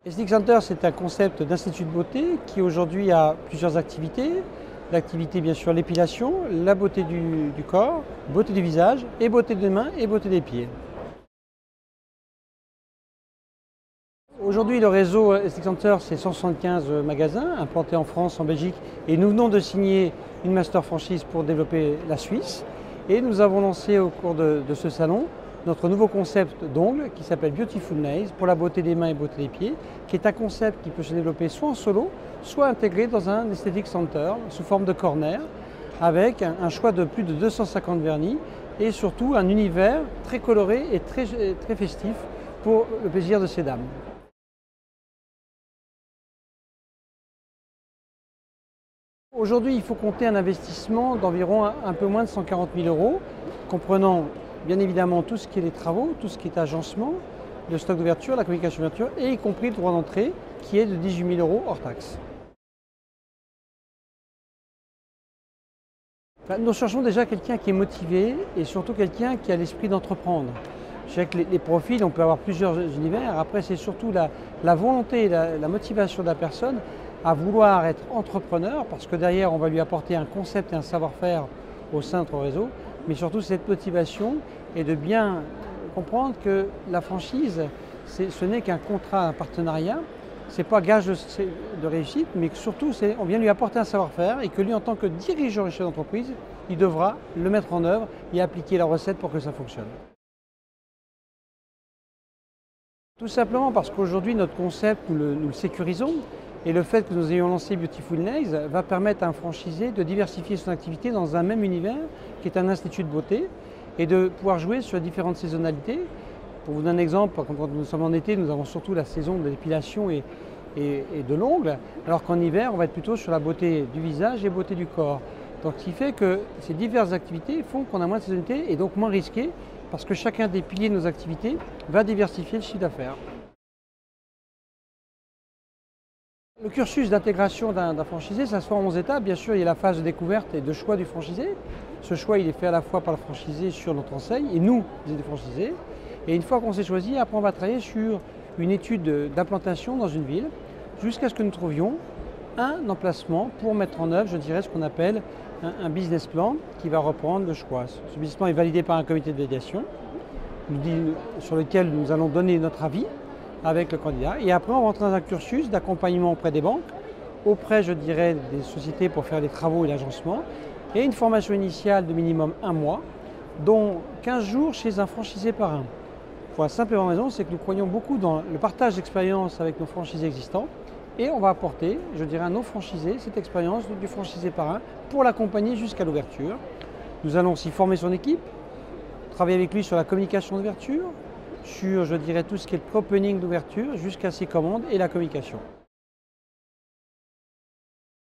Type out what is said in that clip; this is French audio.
Esthétique Center, c'est un concept d'institut de beauté qui aujourd'hui a plusieurs activités. L'activité, bien sûr, l'épilation, la beauté du corps, beauté du visage, et beauté des mains et beauté des pieds. Aujourd'hui, le réseau Esthétique Center, c'est 175 magasins implantés en France, en Belgique, et nous venons de signer une master franchise pour développer la Suisse. Et nous avons lancé au cours de ce salon notre nouveau concept d'ongles qui s'appelle Beautiful Nails pour la beauté des mains et beauté des pieds, qui est un concept qui peut se développer soit en solo, soit intégré dans un Aesthetic Center sous forme de corner, avec un choix de plus de 250 vernis et surtout un univers très coloré et très festif pour le plaisir de ces dames. Aujourd'hui, il faut compter un investissement d'environ un peu moins de 140 000 €, comprenant bien évidemment tout ce qui est les travaux, tout ce qui est agencement, le stock d'ouverture, la communication d'ouverture, et y compris le droit d'entrée qui est de 18 000 € hors taxe. Nous cherchons déjà quelqu'un qui est motivé et surtout quelqu'un qui a l'esprit d'entreprendre. Je sais que les profils, on peut avoir plusieurs univers. Après, c'est surtout la volonté et la motivation de la personne à vouloir être entrepreneur, parce que derrière, on va lui apporter un concept et un savoir-faire au sein de notre réseau, mais surtout cette motivation est de bien comprendre que la franchise, ce n'est qu'un contrat, un partenariat, ce n'est pas gage de réussite, mais que surtout, on vient lui apporter un savoir-faire et que lui, en tant que dirigeant et chef d'entreprise, il devra le mettre en œuvre et appliquer la recette pour que ça fonctionne. Tout simplement parce qu'aujourd'hui, notre concept, nous le sécurisons, et le fait que nous ayons lancé Beautiful Nails va permettre à un franchisé de diversifier son activité dans un même univers, qui est un institut de beauté, et de pouvoir jouer sur différentes saisonnalités. Pour vous donner un exemple, quand nous sommes en été, nous avons surtout la saison de l'épilation et de l'ongle, alors qu'en hiver, on va être plutôt sur la beauté du visage et beauté du corps. Donc, ce qui fait que ces diverses activités font qu'on a moins de saisonnalité et donc moins risqué, parce que chacun des piliers de nos activités va diversifier le chiffre d'affaires. Le cursus d'intégration d'un franchisé, ça se fait en 11 étapes. Bien sûr, il y a la phase de découverte et de choix du franchisé. Ce choix, il est fait à la fois par le franchisé sur notre enseigne et nous, les franchisés. Et une fois qu'on s'est choisi, après on va travailler sur une étude d'implantation dans une ville, jusqu'à ce que nous trouvions un emplacement pour mettre en œuvre, je dirais, ce qu'on appelle un business plan qui va reprendre le choix. Ce business plan est validé par un comité de validation sur lequel nous allons donner notre avis avec le candidat. Et après, on rentre dans un cursus d'accompagnement auprès des banques, auprès, je dirais, des sociétés pour faire les travaux et l'agencement, et une formation initiale de minimum 1 mois, dont 15 jours chez un franchisé par un. Pour la simple et bonne raison, c'est que nous croyons beaucoup dans le partage d'expérience avec nos franchisés existants, et on va apporter, je dirais, à nos franchisés cette expérience du franchisé par un pour l'accompagner jusqu'à l'ouverture. Nous allons aussi former son équipe, travailler avec lui sur la communication d'ouverture, sur, je dirais, tout ce qui est le opening d'ouverture jusqu'à ses commandes et la communication.